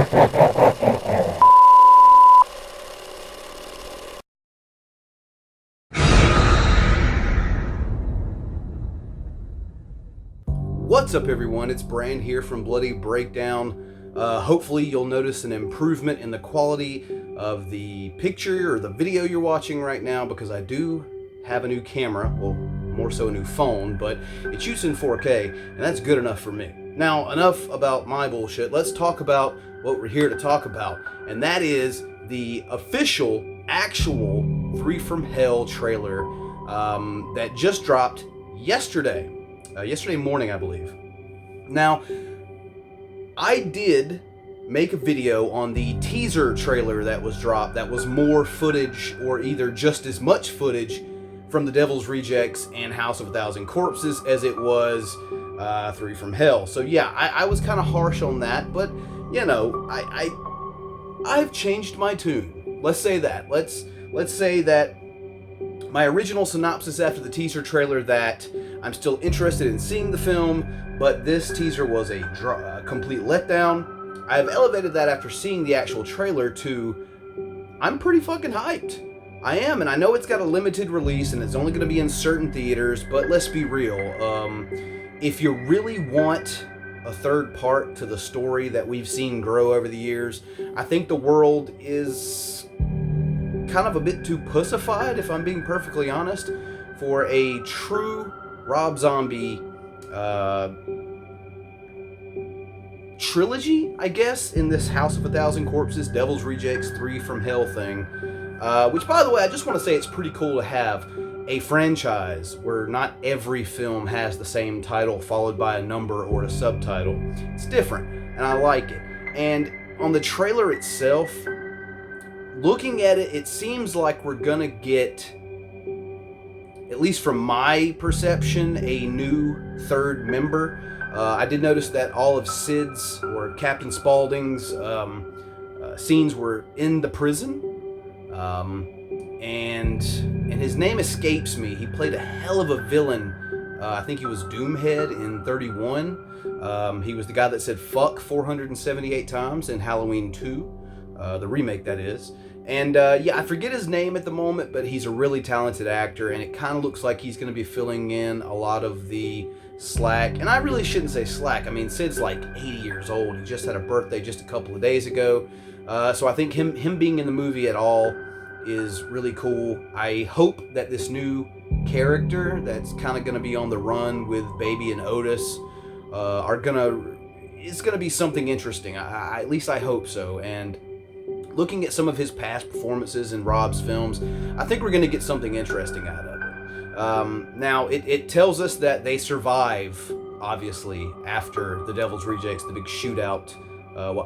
What's up, everyone? It's Brand here from Bloody Breakdown. Hopefully you'll notice an improvement in the quality of the picture or the video you're watching right now, because I do have a new camera, well, more so a new phone, but it shoots in 4K, and that's good enough for me. Now, enough about my bullshit. Let's talk about what we're here to talk about, and that is the official, actual Three from Hell trailer that just dropped yesterday. Yesterday morning, I believe. Now, I did make a video on the teaser trailer that was dropped that was more footage, or either just as much footage, from The Devil's Rejects and House of a Thousand Corpses as it was Three from Hell. So yeah, I was kind of harsh on that, but you know, I've changed my tune. Let's say that. Let's say that my original synopsis after the teaser trailer, that I'm still interested in seeing the film, but this teaser was a complete letdown. I've elevated that after seeing the actual trailer to, I'm pretty fucking hyped. I am, and I know it's got a limited release and it's only going to be in certain theaters, but let's be real. If you really want a third part to the story that we've seen grow over the years, I think the world is kind of a bit too pussified, if I'm being perfectly honest, for a true Rob Zombie trilogy, I guess, in this House of a Thousand Corpses, Devil's Rejects, Three from Hell thing. Which, by the way, I just want to say it's pretty cool to have a franchise where not every film has the same title followed by a number or a subtitle. It's different, and I like it. And on the trailer itself, looking at it, it seems like we're gonna get, at least from my perception, a new third member. I did notice that all of Sid's, or Captain Spaulding's, scenes were in the prison. And his name escapes me. He played a hell of a villain. I think he was Doomhead in 31. He was the guy that said fuck 478 times in Halloween 2, the remake, that is. And yeah, I forget his name at the moment, but he's a really talented actor, and it kind of looks like he's going to be filling in a lot of the slack. And I really shouldn't say slack. I mean, Sid's like 80 years old. He just had a birthday just a couple of days ago. So I think him being in the movie at all is really cool. I hope that this new character that's kind of going to be on the run with Baby and Otis is gonna be something interesting. At least I hope so. And looking at some of his past performances in Rob's films, I think we're going to get something interesting out of it. Now, it tells us that they survive, obviously, after The Devil's Rejects, the big shootout,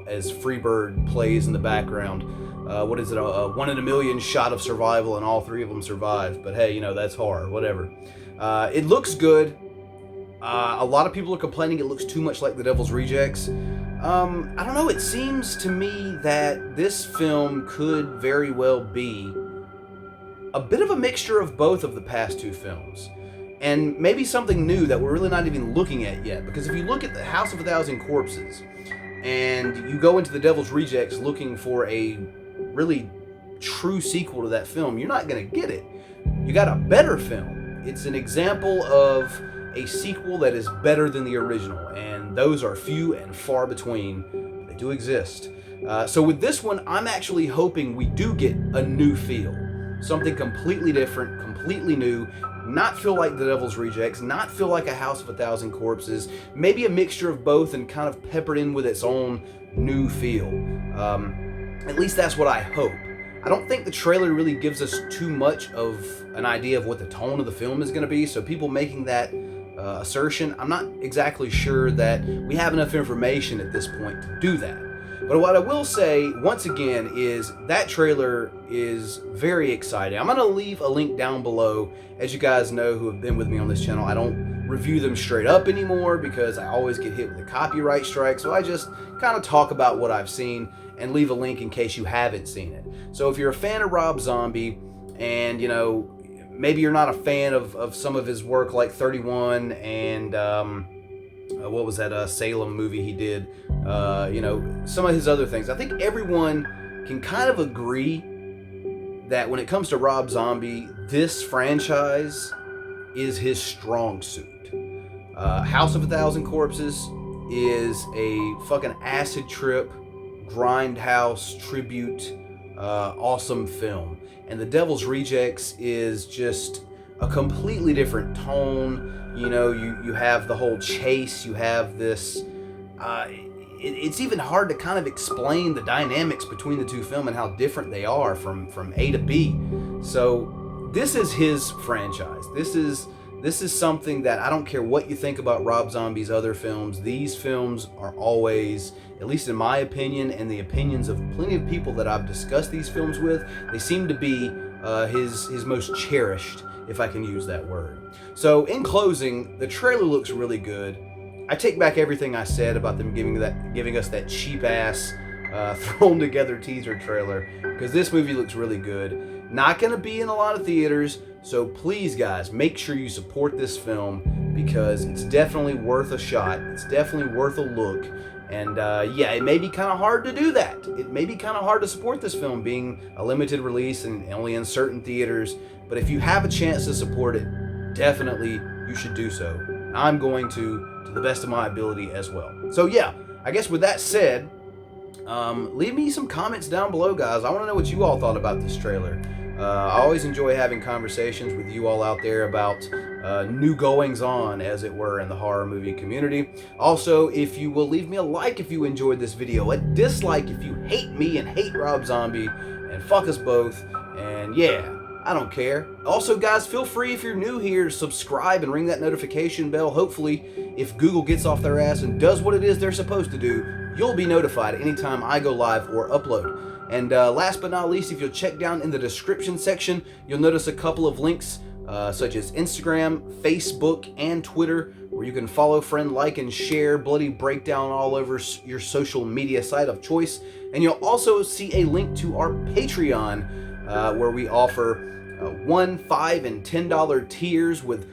as Freebird plays in the background. What is it, a 1 in a million shot of survival, and all three of them survive. But hey, you know, that's horror, whatever. It looks good. A lot of people are complaining it looks too much like The Devil's Rejects. I don't know, it seems to me that this film could very well be a bit of a mixture of both of the past two films. And maybe something new that we're really not even looking at yet. Because if you look at the House of a Thousand Corpses, and you go into The Devil's Rejects looking for a really true sequel to that film, you're not going to get it. You got a better film. It's an example of a sequel that is better than the original, and those are few and far between. They do exist. So with this one, I'm actually hoping we do get a new feel. Something completely different, completely new, not feel like The Devil's Rejects, not feel like a House of a Thousand Corpses, maybe a mixture of both and kind of peppered in with its own new feel. At least that's what I hope. I don't think the trailer really gives us too much of an idea of what the tone of the film is going to be, so people making that assertion, I'm not exactly sure that we have enough information at this point to do that. But what I will say, once again, is that trailer is very exciting. I'm going to leave a link down below. As you guys know who have been with me on this channel, I don't review them straight up anymore because I always get hit with a copyright strike. So I just kind of talk about what I've seen and leave a link in case you haven't seen it. So if you're a fan of Rob Zombie, and you know, maybe you're not a fan of some of his work like 31 and what was that Salem movie he did some of his other things. I think everyone can kind of agree that when it comes to Rob Zombie, this franchise is his strong suit. House of a Thousand Corpses is a fucking acid trip, grindhouse tribute, awesome film. And The Devil's Rejects is just a completely different tone. You have the whole chase, you have this... it's even hard to kind of explain the dynamics between the two films and how different they are from A to B. So this is his franchise. This is something that I don't care what you think about Rob Zombie's other films. These films are always, at least in my opinion and the opinions of plenty of people that I've discussed these films with, they seem to be his most cherished, if I can use that word. So in closing, the trailer looks really good. I take back everything I said about them giving us that cheap ass thrown together teaser trailer, because this movie looks really good. Not gonna be in a lot of theaters, so please guys, make sure you support this film, because it's definitely worth a shot. It's definitely worth a look. And yeah, it may be kind of hard to do that. It may be kind of hard to support this film being a limited release and only in certain theaters. But if you have a chance to support it, definitely you should do so. I'm going to the best of my ability as well. So yeah, I guess with that said, leave me some comments down below, guys. I want to know what you all thought about this trailer. I always enjoy having conversations with you all out there about new goings-on, as it were, in the horror movie community. Also, if you will leave me a like if you enjoyed this video, a dislike if you hate me and hate Rob Zombie, and fuck us both, and yeah, I don't care. Also, guys, feel free, if you're new here, to subscribe and ring that notification bell. Hopefully, if Google gets off their ass and does what it is they're supposed to do, you'll be notified anytime I go live or upload. And last but not least, if you'll check down in the description section, you'll notice a couple of links, such as Instagram, Facebook, and Twitter, where you can follow, friend, like, and share Bloody Breakdown all over your social media site of choice. And you'll also see a link to our Patreon, where we offer $1, $5, and $10 tiers with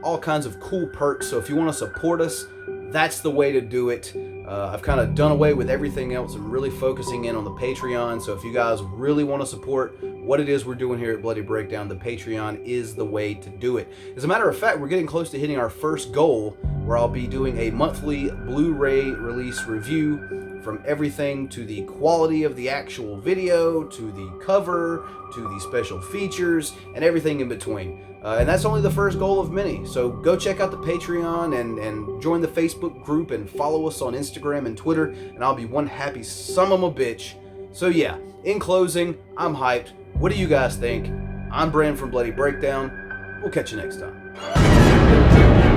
all kinds of cool perks. So if you want to support us, that's the way to do it. I've kind of done away with everything else and really focusing in on the Patreon. So if you guys really want to support what it is we're doing here at Bloody Breakdown, the Patreon is the way to do it. As a matter of fact, we're getting close to hitting our first goal, where I'll be doing a monthly Blu-ray release review, from everything to the quality of the actual video, to the cover, to the special features, and everything in between. And that's only the first goal of many. So go check out the Patreon and join the Facebook group and follow us on Instagram and Twitter, and I'll be one happy son of a bitch. So yeah, in closing, I'm hyped. What do you guys think? I'm Brand from Bloody Breakdown. We'll catch you next time.